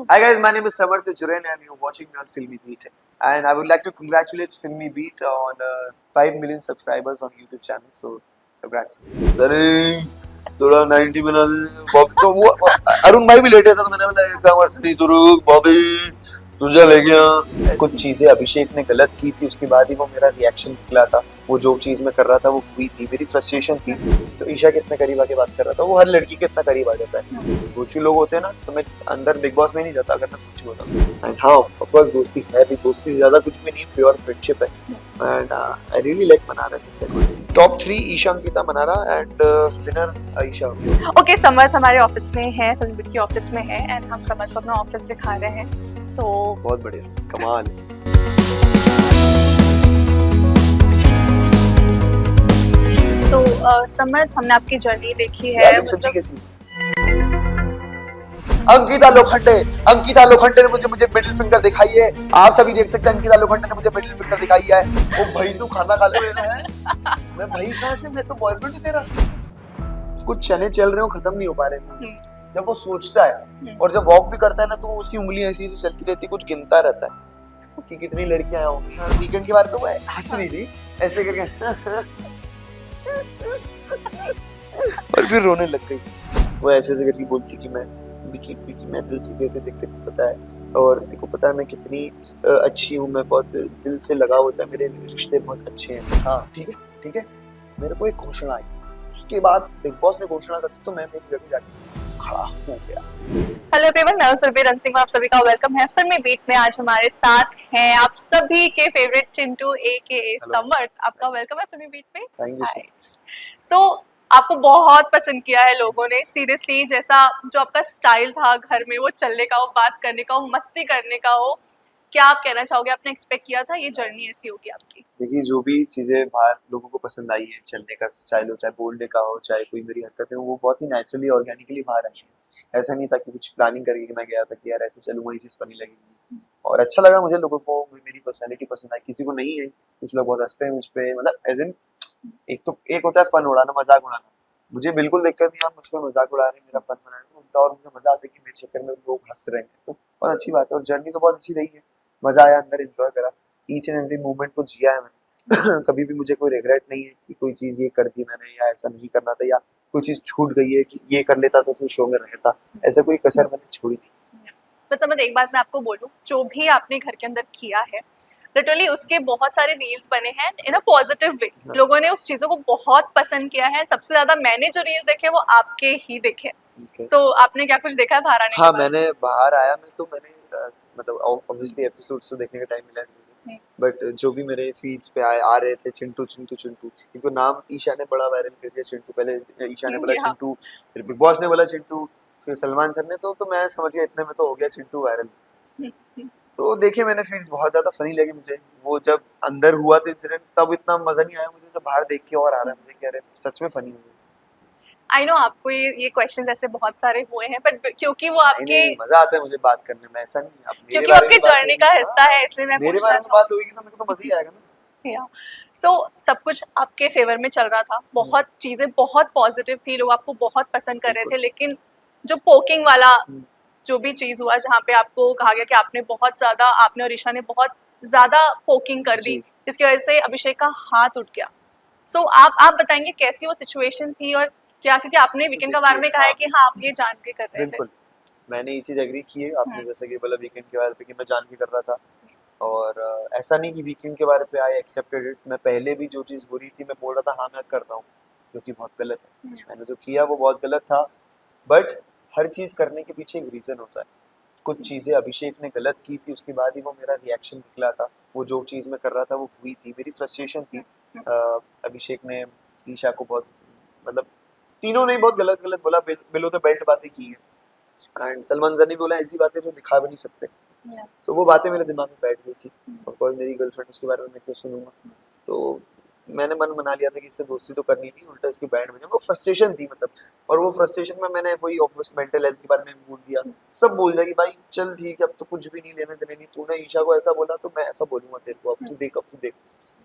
Hi guys, my name is Samarth Juren and you're watching me on Filmy Beat. And I would like to congratulate Filmy Beat on 5 million subscribers on YouTube channel. So, congrats. Sunny थोड़ा 90 बना दे बॉबी तो वो अरुण भाई भी लेटे था तो मैंने बोला कमर सनी तो रुक बॉबी तुझे ले गया कुछ चीजें अभिषेक ने गलत की थी उसके बाद ही वो मेरा रिएक्शन निकला था वो जो चीज मैं कर रहा था वो हुई थी मेरी फ्रस्ट्रेशन थी तो ईशा के इतने करीब आके बात कर रहा था वो हर लड़की के इतना करीब आ जाता है गोचू लोग होते हैं ना तो मैं अंदर बिग बॉस में नहीं जाता अगर मैं गोचू होता एंड हाँ ऑफ कोर्स दोस्ती है भी दोस्ती से ज्यादा कुछ भी नहीं प्योर फ्रेंडशिप है and I really like Mannara से top 3 Isha Ankita Mannara and winner Ayesha okay Samarth हमारे ऑफिस में है फिल्म बीट के ऑफिस में है एंड हम समर्थ को अपना ऑफिस दिखा रहे हैं सो बहुत बढ़िया कमाल सो समर्थ हमने आपकी जर्नी देखी है सब्जी कैसी अंकिता लोखंडे ने मुझे मिडिल फिंगर दिखाई है आप सभी देख सकते हैं अंकिता लोखंडे ने मुझे मिडिल फिंगर दिखाई है ओ भाई तू खाना खा ले मैं भाई कहां से मैं तो बॉयफ्रेंड हूं तेरा कुछ चने चल रहे हो खत्म नहीं हो पा रहे जब वो सोचता है और जब वॉक भी करता है ना तो उसकी उंगलियां ऐसी ऐसी चलती रहती कुछ गिनता रहता है कि कितनी लड़कियां होंगी वीकेंड के बारे में वो हंस रही थी ऐसे करके और फिर रोने लग गई वो ऐसे ऐसे करके बोलती कि मैं विकी मैं दिल से कहते देखते को पता है और देखो पता है मैं कितनी अच्छी हूँ मैं बहुत दिल से लगाव होता है मेरे रिश्ते बहुत अच्छे हैं हाँ ठीक है मेरे को एक घोषणा आई उसके बाद बिग बॉस ने घोषणा करती तो मैं मेरी जगह जाके खड़ा हो गया हेलो एवरीवन मैं सुरभि रंसिंह आप सभी का वेलकम है फिल्मी बीट में आज हमारे साथ हैं आप सभी के फेवरेट चिंटू एके समर्थ आपका वेलकम है फिल्मी बीट में thank you so much so आपको बहुत पसंद किया है लोगों ने सीरियसली जैसा जो आपका स्टाइल था घर में वो चलने का हो बात करने का हो मस्ती करने का हो क्या आप कहना चाहोगे आपने एक्सपेक्ट किया था ये जर्नी ऐसी होगी आपकी देखिए जो भी चीजें बाहर लोगों को पसंद आई है चलने का स्टाइल हो चाहे बोलने का हो चाहे कोई मेरी हरकतें हो वो बहुत ही नेचुरली ऑर्गेनिकली बाहर आई है ऐसा नहीं था कि कुछ प्लानिंग करके मैं गया था कि यार ऐसे चलूंगा ये चीज फनी लगेगी और अच्छा लगा मुझे लोगों को मेरी पर्सनैलिटी पसंद आई किसी को नहीं है कुछ लोग बहुत हंसते हैं मुझ पे मतलब एज इन एक होता है फन उड़ाना मजाक उड़ाना मुझे बिल्कुल दिक्कत नहीं आप मुझ पर मजाक उड़ा रहे हैं मेरा फन बना रहे हैं उल्टा और मुझे मजा आता है कि मेरे चक्कर में लोग हंस रहे हैं तो बहुत अच्छी बात है और जर्नी तो बहुत अच्छी रही है मजा आया अंदर एंजॉय करा ईच एंड एवरी मोमेंट को जिया है मैंने कभी भी मुझे कोई रिग्रेट नहीं है कि कोई चीज ये कर दी मैंने या ऐसा नहीं करना था या कोई चीज छूट गई है कि ये कर लेता तो कोई शो में रहता ऐसा कोई कसर मैंने छोड़ी नहीं मतलब मैं एक बात मैं आपको बोलूं जो भी आपने घर के अंदर किया है लिटरली उसके बहुत सारे रील्स बने हैं इन अ पॉजिटिव वे लोगों ने उस चीजों को बहुत पसंद किया है सबसे ज्यादा मैंने जो रील्स देखे वो आपके ही देखे सो आपने क्या कुछ देखा है बाहर आने हाँ मैंने बाहर आया मैंने मतलब ऑब्वियसली एपिसोड्स तो देखने का टाइम मिला नहीं बट जो भी मेरे फीड्स पे आ रहे थे चिंटू एक तो नाम ईशा ने बड़ा वायरल कर दिया चिंटू पहले ईशा ने बोला चिंटू फिर बिग बॉस ने बोला चिंटू फिर सलमान सर ने तो मैं समझ गया इतने में तो हो गया चिंटू वायरल तो देखिए मैंने फीड्स बहुत ज्यादा फनी लगी मुझे वो जब अंदर हुआ था इंसिडेंट तब इतना मजा नहीं आया मुझे जब बाहर देख के और आ रहा है मुझे कह रहे सच में फनी हुआ आई नो आपको ये क्वेश्चंस ऐसे बहुत सारे हुए हैं बट क्योंकि वो आपके मजा आता है मुझे बात करने में ऐसा नहीं आप क्योंकि वो आपकी जर्नी का हिस्सा है इसलिए मैं मेरे बारे में बात होगी तो मेरे को तो मजा ही आएगा ना सो सब कुछ आपके फेवर में चल रहा था बहुत चीजें बहुत पॉजिटिव थी लोग आपको बहुत पसंद कर रहे थे लेकिन जो पोकिंग वाला जो भी चीज हुआ जहाँ पे आपको कहा गया कि आपने और ईशा ने बहुत ज्यादा पोकिंग कर दी जिसकी वजह से अभिषेक का हाथ उठ गया सो आप बताएंगे कैसी वो सिचुएशन थी और क्या क्योंकि आपने वीकेंड के बारे में कहा है कि हाँ आप ये जान के कर रहे थे बिल्कुल मैंने ये चीज एग्री की है आपने जैसा कि बोला वीकेंड के बारे में कि मैं जान के कर रहा था और ऐसा नहीं कि वीकेंड के बारे पे आई एक्सेप्टेड इट मैं पहले भी जो चीज हो रही थी मैं बोल रहा था हाँ मैं कर रहा हूँ जो कि बहुत गलत है मैंने जो किया वो बहुत गलत था बट हर चीज करने के पीछे एक रीजन होता है कुछ चीजें अभिषेक ने गलत की थी उसके बाद ही वो मेरा रिएक्शन निकला था वो जो चीज मैं कर रहा था वो हुई थी मेरी फ्रस्ट्रेशन थी अभिषेक ने ईशा को बहुत मतलब तीनों ने बहुत गलत बोला बिलो द बेल्ट बातें की है एंड सलमान सर ने बोला ऐसी बातें जो दिखा भी नहीं सकते तो वो बातें मेरे दिमाग में बैठ गई थी ऑफ कोर्स मेरी गर्लफ्रेंड उसके बारे में मैं क्यों सुनूंगा तो मैंने मन बना लिया था कि इससे दोस्ती तो करनी नहीं उल्टा इसकी बैंड में वो फ्रस्ट्रेशन थी मतलब और वो फ्रस्ट्रेशन में मैंने वही ऑफिस मेंटल हेल्थ के बारे में बोल दिया सब बोल दिया कि भाई चल ठीक है अब तो कुछ भी नहीं लेने देने नहीं तूने ईशा को ऐसा बोला तो मैं ऐसा बोलूंगा तेरे को अब तू देख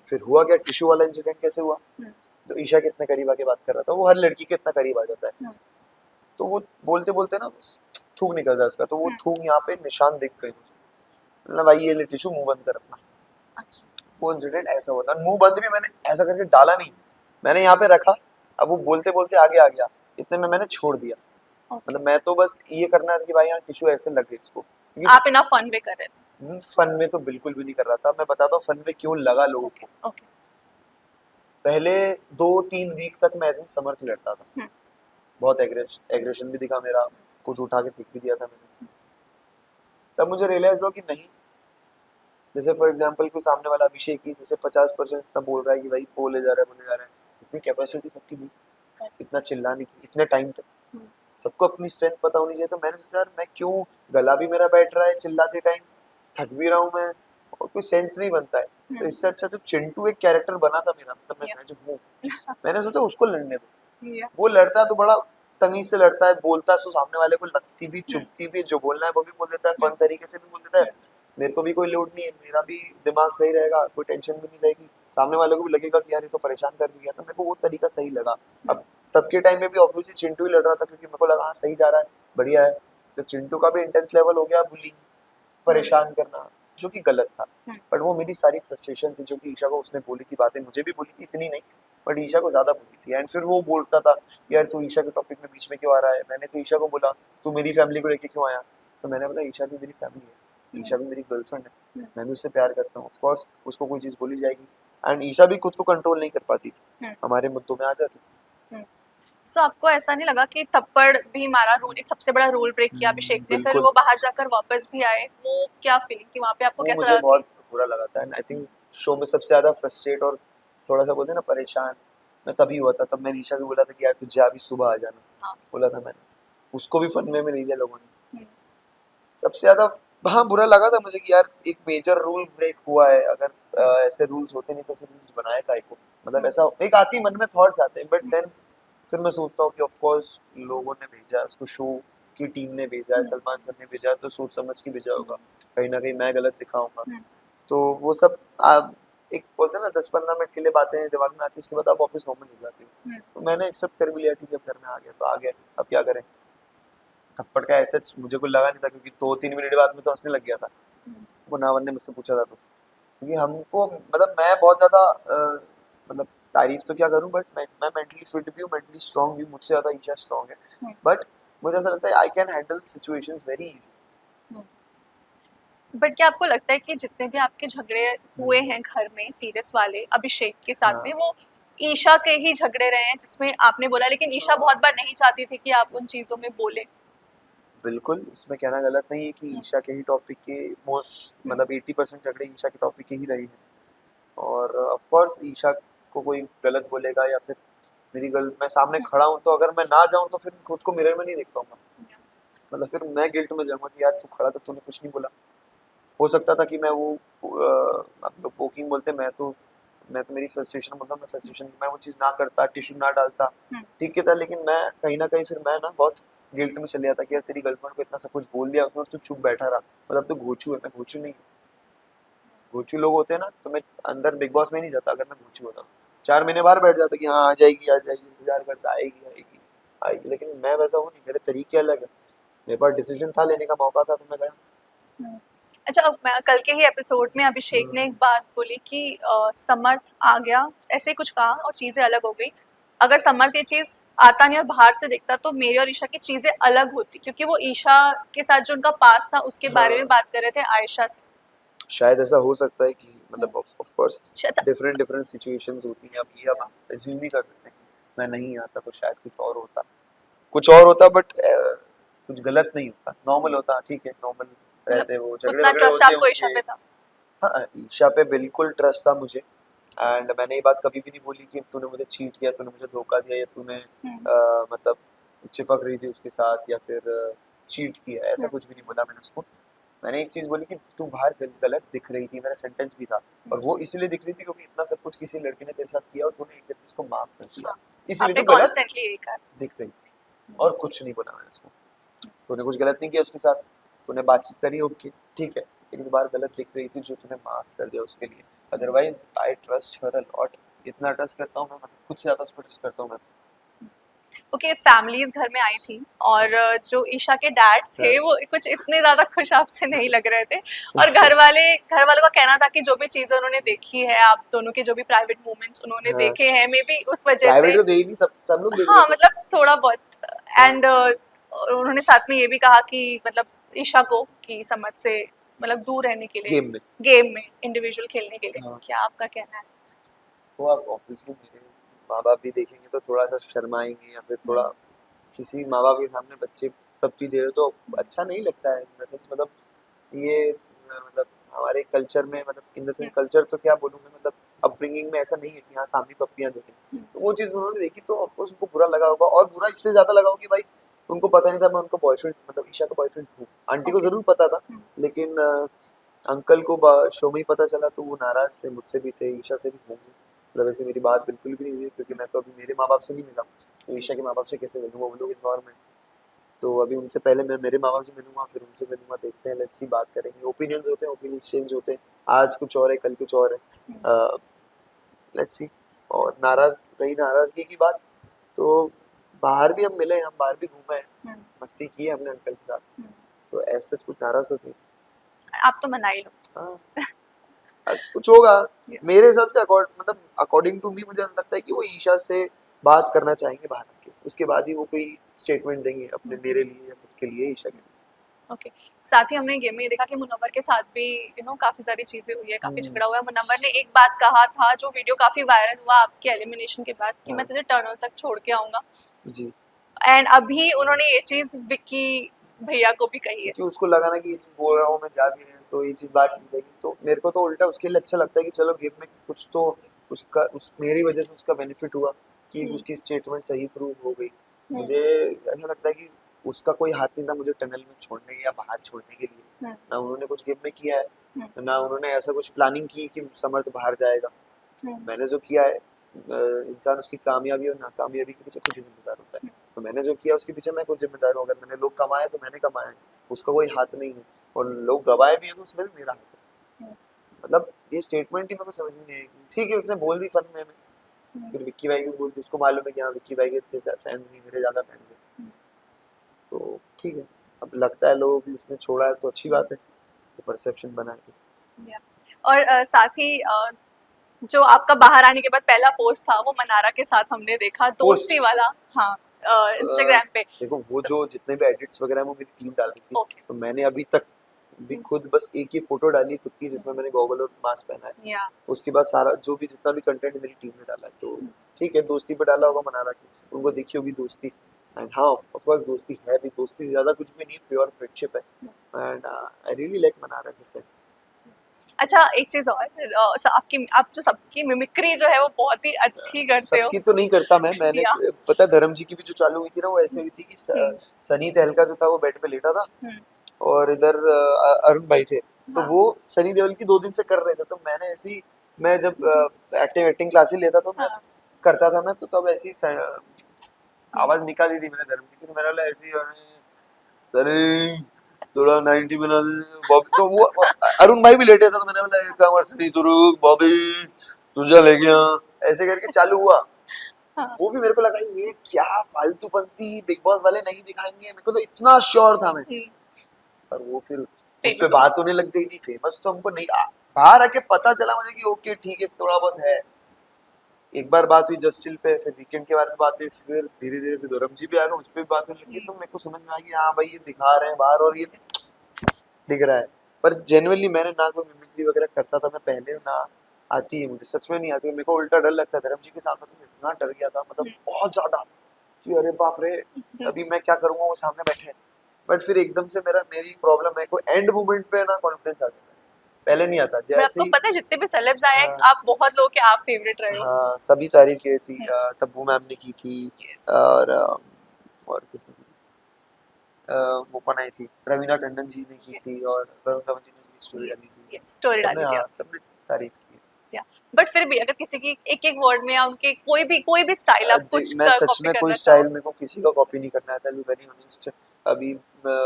फिर हुआ क्या टिश्यू वाला इंसिडेंट कैसे हुआ तो ईशा के इतने करीब आके बात कर रहा था वो हर लड़की के इतना करीब आ जाता है तो वो बोलते बोलते ना थूक निकल जाए उसका, तो वो थूक यहाँ पे निशान दिख गए मुझे। मतलब भाई ये ले टिश्यू, मुंह बंद कर अपना। अच्छा। वो इंसिडेंट ऐसा हुआ था, मुंह बंद भी मैंने ऐसा करके डाला नहीं, मैंने यहाँ पे रखा, अब वो बोलते बोलते आगे आ गया, इतने में मैंने छोड़ दिया। ओके। मतलब मैं तो बस ये करना था कि भाई यहाँ टिश्यू ऐसे लगे इसको, क्योंकि आप इनफ फन भी कर रहे थे। फन में तो बिल्कुल भी नहीं कर रहा था। मैं बताता हूँ फन में क्यों लगा लोगों ओके को। ओके। पहले 2-3 वीक तक मैं एज समर्थ लड़ता था, हम्म। बहुत एग्रेशन भी दिखा मेरा, कुछ उठा के फेंक भी दिया था मैंने। तब मुझे रियलाइज हुआ कि नहीं, जैसे फॉर एग्जाम्पल कोई सामने वाला अभिषेक ही जैसे 50% इतना बोल रहा है कि भाई बोले जा रहा है बोले जा रहा है, इतनी कैपेसिटी सबकी नहीं, इतना चिल्लाने की इतने टाइम तक। हम्म। सबको अपनी स्ट्रेंथ पता होनी चाहिए। तो मैंने सोचा यार मैं क्यों, गला भी मेरा बैठ रहा है चिल्लाते टाइम, थक भी रहा हूँ मैं, और कोई सेंस नहीं बनता है। तो इससे अच्छा जो चिंटू एक कैरेक्टर बना था मेरा, मतलब मैं जो हूँ, मैंने सोचा उसको लड़ने दो। या वो लड़ता है तो बड़ा तमीज से लड़ता है, बोलता है तो सामने वाले को लगती भी चुभती भी, जो बोलना है वो भी बोल देता है, फन तरीके से भी बोल देता है। मेरे को भी कोई लोड नहीं है, मेरा भी दिमाग सही रहेगा, कोई टेंशन भी नहीं रहेगी, सामने वाले को भी लगेगा कि यार ये तो परेशान कर दिया। तो मेरे को वो तरीका सही लगा। अब तब के टाइम में भी ऑब्वियसली चिंटू ही लड़ रहा था, क्योंकि मेरे को लगा हाँ सही जा रहा है, बढ़िया है। तो चिंटू का भी इंटेंस लेवल हो गया, बुलिंग, परेशान करना, जो कि गलत था। बट वो मेरी सारी फ्रस्ट्रेशन थी, जो कि ईशा को उसने बोली थी बातें, मुझे भी बोली थी, इतनी नहीं बट ईशा को ज्यादा बोली थी। एंड फिर वो बोलता था यार तू ईशा के टॉपिक में बीच में क्यों आ रहा है। मैंने तो ईशा को बोला तू मेरी फैमिली को लेके क्यों आया। तो मैंने बोला ईशा भी मेरी फैमिली है, ईशा भी मेरी गर्लफ्रेंड है, मैं भी उससे प्यार करता हूँ। ऑफकोर्स उसको कोई चीज़ बोली जाएगी। एंड ईशा भी खुद को कंट्रोल नहीं कर पाती थी, हमारे मुद्दों में आ जाती थी। सो आपको ऐसा नहीं लगा कि थप्पड़ भी मारा, रूल एक सबसे बड़ा रूल ब्रेक किया अभिषेक ने, फिर बिल्कुल, वो बाहर जाकर वापस भी आए, वो क्या फीलिंग थी वहाँ पे, आपको वो कैसा मुझे लगा कि बहुत बुरा लगा था। एंड आई थिंक शो में सबसे ज्यादा फ्रस्ट्रेट और थोड़ा सा बोलते हैं ना परेशान, मैं तभी हुआ था। तब मैंने ईशा को बोला था कि यार तुझे अभी सुबह आ जाना, हाँ। बोला था मैंने। उसको भी फन में नहीं लिया लोगों ने। हम्म। सबसे ज्यादा हाँ बुरा लगा था मुझे कि यार एक मेजर रूल ब्रेक हुआ है। अगर ऐसे रूल्स होते नहीं तो फिर रूल्स बनाए काहे को। मतलब ऐसा एक आती मन में थॉट्स आते हैं, बट देन फिर मैं सोचता हूँ कि ऑफ कोर्स लोगों ने भेजा है उसको, शो की टीम ने भेजा है, सलमान सर ने भेजा है, तो सोच समझ के भेजा होगा। कहीं ना कहीं मैं गलत दिखाऊंगा, तो वो सब आप एक बोलते हैं ना 10-15 मिनट के लिए बातें दिमाग में आती है, उसके बाद आप वापस नॉर्मल हो जाती है। तो मैंने एक्सेप्ट कर भी लिया, ठीक है अब घर में आ गया तो आ गया, अब क्या करें। थप्पड़ का ऐसे मुझे कोई लगा नहीं था, क्योंकि 2-3 मिनट बाद में तो हंसने लग गया था। वो नावन ने मुझसे पूछा था तो, क्योंकि हमको मतलब मैं बहुत ज्यादा मतलब तारीफ तो क्या करूं, बट मैं मेंटली फिट भी हूँ, मेंटली स्ट्रांग भी हूँ, मुझसे ज्यादा ईशा स्ट्रांग है। बट मुझे ऐसा लगता है I can handle situations very easy. But क्या आपको लगता है कि जितने भी आपके झगड़े हुए हैं घर में सीरियस वाले अभिषेक के साथ हाँ में, वो ईशा के ही झगड़े रहे हैं जिसमें आपने बोला, लेकिन ईशा बहुत बार नहीं चाहती थी कि आप उन चीजों में बोले। बिल्कुल, इसमें कहना गलत नहीं है कि ईशा के ही टॉपिक के मोस्ट मतलब 80% झगड़े ईशा के टॉपिक के ही रहे हैं। और ऑफ कोर्स ईशा को कोई गलत बोलेगा या फिर मेरी गलत, मैं सामने खड़ा हूँ तो अगर मैं ना जाऊँ तो फिर खुद को मिरर में नहीं देख पाऊंगा। मतलब फिर मैं गिल्ट में जाऊंगा कि यार तू खड़ा था, तूने कुछ नहीं बोला। हो सकता था कि मैं वो आप लोग पोकिंग बोलते हैं, मैं तो मेरी फ्रस्ट्रेशन बोलता हूँ, मैं फ्रस्ट्रेशन मैं वो चीज़ ना करता, टिश्यू ना डालता, ठीक है था। लेकिन मैं कहीं ना कहीं फिर मैं ना बहुत गिल्ट में चले जाता कि यार तेरी गर्लफ्रेंड को इतना सब कुछ बोल दिया उसने, तू चुप बैठा रहा, मतलब तू घोचू है। मैं घोचू नहीं हूँ। घोचू लोग होते हैं ना, तो मैं अंदर बिग बॉस में नहीं जाता। अगर मैं घोचू होता 4 महीने बाहर बैठ जाता कि हाँ आ जाएगी आ जाएगी, इंतजार करता आएगी आएगी आएगी। लेकिन मैं वैसा हूँ नहीं, मेरे तरीके अलग है। मेरे पास डिसीजन था, लेने का मौका था, तो मैं गया। अच्छा, अब कल के ही एपिसोड में अभिषेक ने एक बात बोली कि समर्थ आ गया, ऐसे कुछ कहा और चीजें अलग हो गई। अगर समर्थ ये चीज आता नहीं और बाहर से देखता तो मेरी और ईशा की चीजें अलग होती, क्योंकि वो ईशा के साथ जो उनका पास था उसके बारे में बात कर रहे थे आयशा से। शायद ऐसा हो सकता है कि मतलब ऑफ कोर्स शायद डिफरेंट डिफरेंट सिचुएशंस होती हैं। अब ये अब अज्यूम ही कर सकते हैं कि मैं नहीं आता तो शायद कुछ और होता, बट कुछ गलत नहीं होता, नॉर्मल होता। ठीक है, नॉर्मल मतलब रहते, वो झगड़े उतना वगड़े ट्रस्ट होते आपको ईशा होंगे। पे था। हाँ ईशा पे बिल्कुल ट्रस्ट था मुझे। एंड मैंने ये बात कभी भी नहीं बोली कि तूने मुझे चीट किया, तूने मुझे धोखा दिया, या तूने मतलब चिपक रही थी उसके साथ, या फिर चीट किया, ऐसा कुछ भी नहीं बोला मैंने उसको। मैंने एक चीज बोली कि तू बाहर गलत दिख रही थी, मेरा सेंटेंस भी था। और वो इसलिए दिख रही थी क्योंकि इतना सब कुछ किसी लड़के ने तेरे साथ किया और तूने एक दिन उसको माफ कर दिया, हाँ, इसीलिए आपने तू गलत कॉन्स्टेंटली यही कहा। दिख रही थी। और कुछ नहीं बोला मैंने उसको। तूने कुछ गलत नहीं किया उसके साथ, तूने बातचीत करी, ओके ठीक है, लेकिन बार गलत दिख रही थी जो तूने माफ कर दिया उसके लिए। Otherwise I trust her a lot, इतना ट्रस्ट करता हूँ मैं, मतलब खुद से ज्यादा उसको ट्रस्ट करता हूँ मैं। ओके फैमिलीज घर में आई थी और जो ईशा के डैड थे हाँ। वो कुछ इतने ज्यादा खुश आपसे नहीं लग रहे थे और घर वालों का कहना था कि जो भी चीजें उन्होंने देखी है आप दोनों के जो भी प्राइवेट मोमेंट्स उन्होंने हाँ देखे हैं मे बी उस वजह प्राइवेट से तो देख नहीं, सब लोग देख रहे हाँ थे। मतलब थोड़ा बहुत हाँ एंड उन्होंने साथ में ये भी कहा कि मतलब ईशा को कि समझ से मतलब दूर रहने के लिए गेम में। गेम में इंडिविजुअल खेलने के लिए हाँ क्या आपका कहना है? वो आप ऑब्वियसली मेरे माँ बाप भी देखेंगे तो थोड़ा सा शर्माएंगे, या फिर थोड़ा हम्म, किसी माँ बाप के सामने बच्चे पप्पी दे रहे हो तो अच्छा नहीं लगता है। इन द सेंस मतलब ये मतलब हमारे कल्चर में, मतलब इन द सेंस कल्चर तो क्या बोलूँ मैं, मतलब अपब्रिंगिंग में ऐसा नहीं है कि हाँ सामने पप्पियाँ देखें। तो वो चीज़ उन्होंने देखी तो ऑफकोर्स उनको बुरा लगा होगा, और बुरा इससे ज़्यादा लगा होगा कि भाई उनको पता नहीं था मैं उनका बॉयफ्रेंड, मतलब ईशा का बॉयफ्रेंड हूँ। आंटी को ओके ज़रूर पता था, लेकिन अंकल को शो में ही पता चला तो वो नाराज थे, मुझसे भी थे, ईशा से भी होंगे। मतलब ऐसे मेरी बात बिल्कुल भी नहीं हुई, क्योंकि मैं तो अभी मेरे माँ बाप से नहीं मिला, तो ईशा के माँ बाप से कैसे मिलूंगा, वो लोग इंदौर में। तो अभी उनसे पहले मैं मेरे माँ बाप से मिलूंगा, फिर उनसे मिलूंगा, देखते हैं, लेट्स सी, बात करेंगे। ओपिनियंस होते हैं, ओपिनियंस चेंज होते हैं, आज कुछ और है कल कुछ और है, लेट्स सी। और नाराज रही नाराजगी की बात, तो बाहर भी हम मिले, हम बाहर भी घूमे हैं, मस्ती की है हमने अंकल के साथ, तो ऐसा कुछ नाराज तो थे। आप तो मना ही लो। हाँ कुछ होगा Yeah. मेरे हिसाब से, मतलब अकॉर्डिंग टू मी मुझे ऐसा लगता है कि वो ईशा से बात करना चाहेंगे बाहर आके, उसके बाद ही वो कोई स्टेटमेंट देंगे अपने, मेरे लिए या खुद के लिए, ईशा के लिए। ओके साथ ही हमने गेम में ये देखा कि मुनव्वर के साथ भी काफी सारी चीजें हुई है, काफी हम्म, झगड़ा हुआ है। मुनव्वर ने एक बात कहा था जो वीडियो काफी वायरल हुआ आपके एलिमिनेशन के बाद कि मैं हाँ तुझे टनल तक छोड़ के आऊंगा, जी, एंड अभी उन्होंने ये चीज विक्की भैया को भी कही है। क्योंकि उसको लगा ना कि ये चीज बोल रहा हूँ मैं, जा भी रहे हैं तो ये चीज बात चल जाएगी, तो मेरे को तो उल्टा उसके लिए अच्छा लगता है कि चलो गेम में कुछ तो उसका, उस मेरी वजह से उसका बेनिफिट हुआ कि हम्म, उसकी स्टेटमेंट सही प्रूव हो गई। हम्म, मुझे ऐसा लगता है कि उसका कोई हाथ नहीं था मुझे टनल में छोड़ने या बाहर छोड़ने के लिए, हम्म, ना उन्होंने कुछ गेम में किया हम्म, है, ना उन्होंने ऐसा कुछ प्लानिंग की कि समर्थ बाहर जाएगा। हम्म, मैंने जो किया है, इंसान उसकी कामयाबी और नाकामयाबी के पीछे खुद ही जिम्मेदार होता है, तो मैंने जो किया उसके पीछे मैं खुद जिम्मेदार हूँ। अगर मैंने लोग कमाए तो मैंने कमाए हैं, उसका कोई हाथ नहीं है, और लोग गवाए भी हैं तो उसमें भी मेरा हाथ है। हम्म, मतलब ये स्टेटमेंट ही मेरे को समझ में नहीं आई। ठीक है उसने बोल दी फन में, हम्म, फिर विक्की भाई को बोलती, उसको मालूम है कि हाँ विक्की भाई के इतने फैंस नहीं, मेरे ज़्यादा फैंस हैं, तो ठीक है। अब लगता है लोगों की उसने छोड़ा है तो अच्छी बात है, तो परसेप्शन बना है तो। या। और साथ ही जो आपका बाहर आने के बाद पहला पोस्ट था वो मनारा के साथ हमने देखा, पोस्ट दोस्ती वाला। हाँ इंस्टाग्राम पे। देखो वो जो जितने भी एडिट्स वगैरह हैं, वो मेरी टीम डाल रही थी, ओके तो मैंने अभी तक भी खुद बस एक ही फोटो डाली खुद की जिसमें मैंने गॉगल और मास्क पहना है। या उसके बाद सारा जो भी जितना भी कंटेंट मेरी टीम ने डाला है, तो ठीक है दोस्ती पे डाला होगा मनारा की, उनको दिखी होगी दोस्ती। एंड हाँ ऑफ कोर्स दोस्ती है भी, दोस्ती से ज़्यादा कुछ भी नहीं, प्योर फ्रेंडशिप है। And I really like Manara as a friend. अच्छा एक चीज और आपकी आप जो सबकी मिमिक्री जो है वो बहुत ही अच्छी करते हो। सबकी तो नहीं करता मैंने या पता धर्म जी की भी जो चालू हुई थी ना, वो ऐसे हुई थी कि हम्म, सनी तहलका जो था वो बेड पे लेटा था, हम्म, और इधर अरुण भाई थे, तो हाँ वो सनी देओल की 2 दिन से कर रहे थे, तो मैंने ऐसी, मैं जब एक्टिंग क्लासेस लेता तो मैं हाँ करता था, मैं तो तब ऐसी हम्म, आवाज निकाली थी मैंने धर्म जी की, तो मेरा बोला ऐसी, अरे सनी थोड़ा 90 बना दे बॉबी, तो वो अरुण भाई भी लेटे था, तो मैंने बोला एक काम कर सनी तो रुक बॉबी तुझे ले गया, ऐसे करके चालू हुआ। हाँ वो भी मेरे को लगा ये क्या फालतू पंती बिग बॉस वाले नहीं दिखाएंगे, मेरे को तो इतना श्योर था मैं, और वो फिर उस पे फेमस हो बात होने लग गई थी। फेमस तो हमको नहीं बाहर आके पता चला मुझे कि ओके ठीक है थोड़ा बहुत है। एक बार बात हुई जस्ट चिल पे, फिर वीकेंड के बारे में बात हुई, फिर धीरे धीरे फिर धर्म जी भी आ गए, उस पर भी बात होने लगी, गई। तो मेरे को समझ में आ गया हाँ भाई ये दिखा रहे हैं बाहर और ये दिख रहा है। पर जेनुअनली मैंने ना कोई मिमिक्री वगैरह करता था मैं पहले, ना आती है मुझे, सच में नहीं आती, मेरे को उल्टा डर लगता है। धर्म जी के सामने तो मैं इतना डर गया था, मतलब बहुत ज्यादा, कि अरे बाप रे अभी मैं क्या करूंगा, वो सामने बैठे हैं। बट फिर एकदम से मेरी प्रॉब्लम है, कोई एंड मोमेंट पे ना कॉन्फिडेंस आ जाता है, पहले नहीं आता पर जैसे आपको ही। पता है जितने भी सेलेब्स आए हैं हाँ आप बहुत लोगों के आप फेवरेट रहे हो। हाँ सभी तारीफ की थी, हम्म, तब्बू मैम ने की थी, yes, और किसने की थी, वो कौन आई थी, रवीना टंडन जी ने की yes, थी, और वरुण धवन जी ने भी स्टोरी yes, डाली थी, yes, स्टोरी सबने डाली थी हाँ आपने। सबने तारीफ की या बट फिर भी अगर किसी की एक एक वर्ड में या उनके कोई भी स्टाइल आप कुछ मैं सच कॉपी में कोई करना स्टाइल चाहो। मेरे को किसी का कॉपी नहीं करना आता, बी वेरी ऑनेस्ट। अभी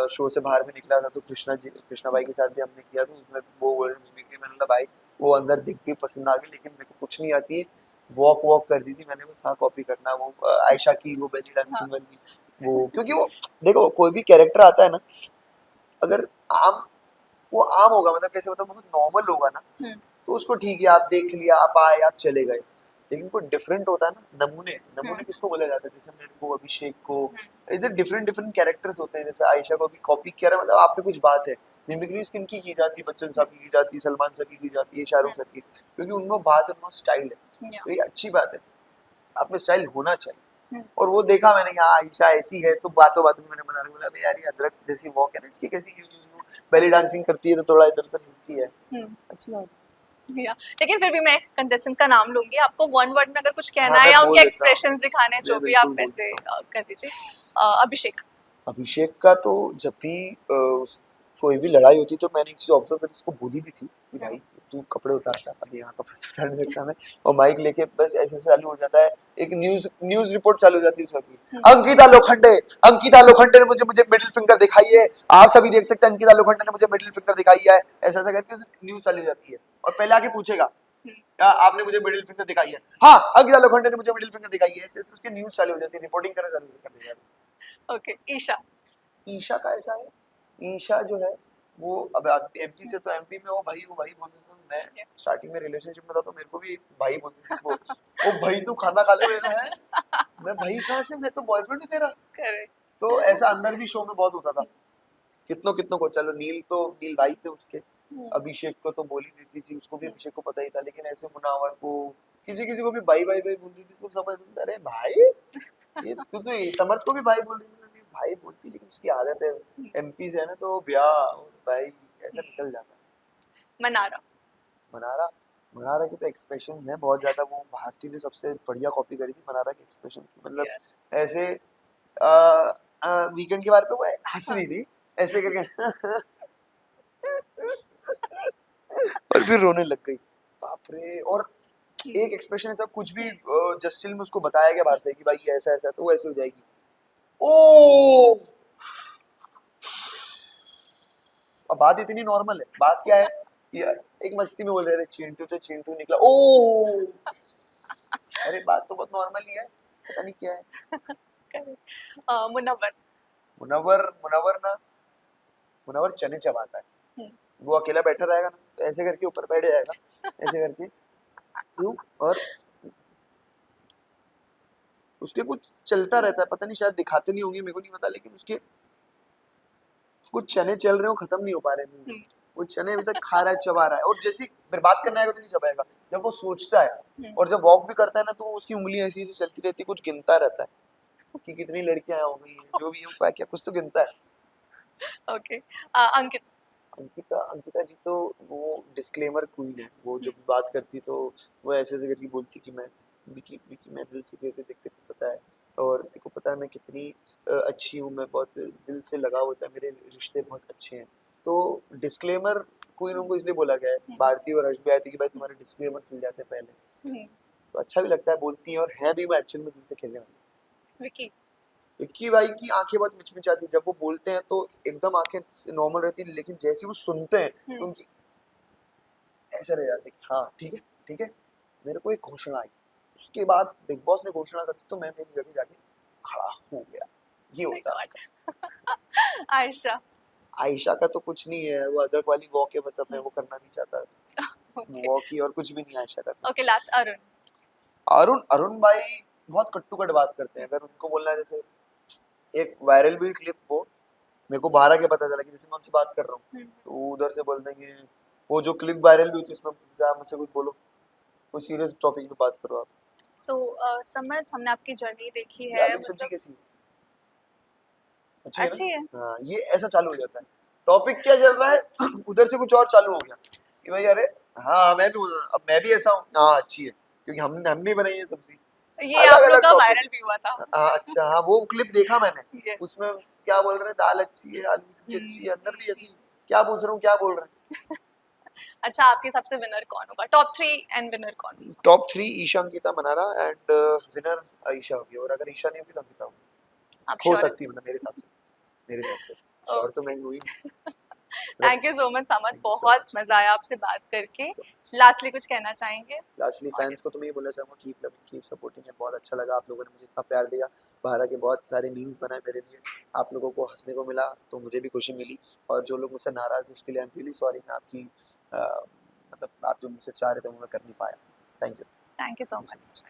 शो से बाहर भी निकला था तो कृष्णा भाई के साथ भी हमने किया था, उसमें वो मिमिक्री मैंने बोला भाई वो अंदर दिख गई, पसंद आ गई, लेकिन मेरे को कुछ नहीं आती है। वॉक वॉक कर दी थी मैंने, बस हाँ कॉपी करना वो आयशा की वो बेली हाँ। डांसिंग वाली वो, क्योंकि वो देखो कोई भी कैरेक्टर आता है ना, अगर आम वो आम होगा मतलब कैसे मतलब बहुत नॉर्मल होगा ना, हम्म, तो उसको ठीक है आप देख लिया आप आए आप चले गए। लेकिन कोई डिफरेंट होता है ना, नमूने नमूने हम्म, किसको बोला जाता है, जैसे मेरे को अभिषेक को, हम्म, इधर डिफरेंट डिफरेंट कैरेक्टर्स होते हैं, जैसे आयशा को भी कॉपी किया है, मतलब आप पे कुछ बात है। मिमिक्री किनकी की जाती है, बच्चन साहब की जाती है, सलमान सर की जाती है, शाहरुख सर की, क्योंकि उनमें बात है, उनमें स्टाइल है, या, तो ये अच्छी बात है, आप में स्टाइल होना चाहिए। हम्म, और वो देखा मैंने कि हाँ आयशा ऐसी है, तो बातों बातों में मैंने बना रहा बोला यार ये अदरक जैसी वॉक है ना इसकी, कैसी बेली डांसिंग करती है तो थोड़ा इधर उधर हिलती है, हम्म, अच्छी बात या। लेकिन फिर भी मैं कंटेस्टेंट का नाम लूंगी, आपको वन वर्ड में अगर कुछ है। कहना हाँ है मैं या बोल उनके देता हूँ, एक्सप्रेशंस दिखाने हैं, जो मैं भी आप बिल्कुल बोल वैसे देता हूँ। कर दीजिए। अभिषेक। अभिषेक का तो जब भी कोई भी लड़ाई होती तो मैंने एक चीज ऑब्जर्व करी, उसको बोली भी थी कि भाई तू कपड़े उतारता, अभी यहाँ कपड़े उतार नहीं सकता मैं, और माइक लेके बस ऐसे ऐसे चालू हो जाता है, एक न्यूज न्यूज रिपोर्ट चालू हो जाती है उसका की, अंकिता लोखंडे, अंकिता लोखंडे ने मुझे मुझे मिडिल फिंगर दिखाई है, आप सभी देख सकते हैं अंकिता लोखंडे ने मुझे मिडिल फिंगर दिखाई है, ऐसा ऐसा करके न्यूज चालू हो जाती है, और पहले आके पूछेगा क्या आपने मुझे मिडिल फिंगर दिखाई है, हाँ अंकिता लोखंडे ने मुझे मिडिल फिंगर दिखाई है, ऐसे ऐसे उसकी न्यूज चालू हो जाती है, रिपोर्टिंग करना चालू कर देगा। ओके, ईशा। ईशा का ऐसा है, ईशा जो है वो अब एमपी से, तो एमपी में वो भाई बोल देता हूँ मैं, स्टार्टिंग में रिलेशनशिप में था तो मेरे को भी भाई बोलती थी वो, ओ भाई तू खाना खा ले मेरा है, मैं भाई कहाँ से, मैं तो बॉयफ्रेंड हूँ तेरा, करेक्ट। तो ऐसा अंदर भी शो में बहुत होता था, कितनों कितनों को, चलो नील भाई थे उसके, अभिषेक को तो बोल ही देती थी, उसको भी अभिषेक को पता ही था, लेकिन ऐसे मुनावर को किसी किसी को भी भाई भाई भाई बोल देती, तो समझ अरे भाई ये तू तो ये समर्थ को भी भाई बोल रही है, भाई बोलती, लेकिन उसकी आदत है, एमपी से है ना, तो ब्याह और भाई ऐसा निकल जाता है। मनारा। मनारा, मनारा के तो एक्सप्रेशन हैं बहुत ज्यादा, वो भारती ने सबसे बढ़िया कॉपी करी थी मनारा के एक्सप्रेशन की, मतलब Yeah. ऐसे वीकेंड के बारे पे वो हंस रही थी ऐसे करके और फिर रोने लग गई, बाप रे। और एक एक्सप्रेशन ऐसा कुछ भी जस्टिल में उसको बताया गया बाहर से कि भाई ये ऐसा ऐसा, तो वो ऐसे हो जाएगी, ओ अब बात इतनी नॉर्मल है, बात क्या है, ये एक मस्ती में बोल रहे थे चिंटू तो चिंटू निकला, ओ अरे बात तो बहुत नॉर्मल ही है, पता नहीं क्या है। करेक्ट। मुनव्वर। मुनव्वर, मुनव्वर ना, मुनव्वर चने चबाता है, वो अकेला बैठा रहेगा ना तो ऐसे करके ऊपर बैठ जाएगा, ऐसे करके क्यों, और उसके कुछ चलता रहता है, पता नहीं शायद दिखाते नहीं होंगे मेरे को नहीं पता, लेकिन उसके कुछ चने चल रहे हो खत्म नहीं हो पा रहे मुंह में, वो चने अभी तक खा रहा है चबा रहा है, और जैसे बर्बाद करना आएगा तो नहीं चबाएगा, जब वो सोचता है और जब वॉक भी करता है ना, तो उसकी उंगलियां ऐसी ऐसी चलती रहती है, कुछ गिनता रहता है कि कितनी लड़कियां हो गई हैं, जो भी है क्या कुछ तो गिनता है। ओके। अंकित। अंकिता, अंकिता जी तो वो डिस्क्लेमर क्वीन है, वो जब बात करती तो वो ऐसे ऐसे करके बोलती कि मैं विकी विकी मैं दिल से कहते देखते को पता है, और तेरे को पता है मैं कितनी अच्छी हूँ, मैं बहुत दिल से लगाव होता है, मेरे रिश्ते बहुत अच्छे हैं, तो डिस्क्लेमर क्वीन उनको इसलिए बोला गया है, भारती और हर्ष भी आए थे कि भाई तुम्हारे डिस्क्लेमर चल जाते हैं पहले, तो अच्छा भी लगता है, बोलती हैं और हैं भी वो एक्चुअल में दिल से खेलने वाली। विकी। विक्की भाई की आंखें बहुत मिचमिचाती, जब वो बोलते हैं तो एकदम आंखें नॉर्मल रहती है, लेकिन जैसे वो सुनते हैं तो उनकी ऐसे रह जाते हाँ ठीक है, मेरे को एक घोषणा आई, उसके बाद बिग बॉस ने घोषणा करती तो मैं मेरी जगह जाके खड़ा हो गया, ये होता है। आयशा। आयशा का तो कुछ नहीं है, वो अदरक वाली वॉक है बस, अब मैं वो करना नहीं चाहता, ओके। वॉक ही और कुछ भी नहीं आयशा का तो। Okay, last Arun. अरुण, अरुण भाई बहुत कट्टू कट बात करते हैं, अगर उनको बोलना है, जैसे एक वायरल भी क्लिप वो मेरे को बाहर आके पता चला कि जैसे मैं उनसे बात कर रहा हूँ तो उधर से बोल देंगे, वो जो क्लिप वायरल भी हुई थी उसमें आप मुझसे कुछ बोलो, कोई सीरियस टॉपिक पे बात करो आप। सो समर्थ, हमने आपकी जर्नी देखी ये है, आलू की सब्जी मतलब कैसी है, अच्छी है अच्छी है। ना, हाँ ये ऐसा चालू हो जाता है, टॉपिक क्या चल रहा है उधर से कुछ और चालू हो गया कि भाई अरे हाँ मैं भी, अब मैं भी ऐसा हूँ, हाँ अच्छी है क्योंकि हमने बनाई है सब्जी, ये आप अलग लोग अलग का टॉपिक। वायरल भी हुआ था। हाँ अच्छा, हाँ वो क्लिप देखा मैंने, ये उसमें क्या बोल रहे हैं, दाल अच्छी है, आलू की सब्जी अच्छी है, अंदर भी ऐसी, क्या पूछ रहा हूँ क्या बोल रहे हैं। अच्छा, आपके हिसाब से विनर कौन होगा, टॉप 3 एंड विनर कौन होगा? Top 3 Isha Ankita Mannara and winner Isha होगी, और अगर ईशा नहीं होगी तो अंकिता होगी, आप हो श्योर है? सकती है मतलब मेरे हिसाब से, मेरे हिसाब से श्योर तो मैं हुई। Thank you so much Samad, Thank you so बहुत much. मजा आया आपसे बात करके। So, लास्टली कुछ कहना चाहेंगे? लास्टली फैंस को तो मैं ये बोलना चाहूँगा कीप लविंग कीप सपोर्टिंग, बहुत अच्छा लगा आप लोगों ने मुझे इतना प्यार दिया, भारत के बहुत सारे मीम्स बनाए मेरे लिए, आप लोगों को हंसने को मिला तो मुझे भी खुशी मिली, और जो लोग मुझसे नाराज़ हैं उसके लिए आई एम रियली सॉरी, मैं आपकी मतलब आप जो मुझसे चाह रहे थे वो मैं कर नहीं पाया। Thank you thank you so so much. Much.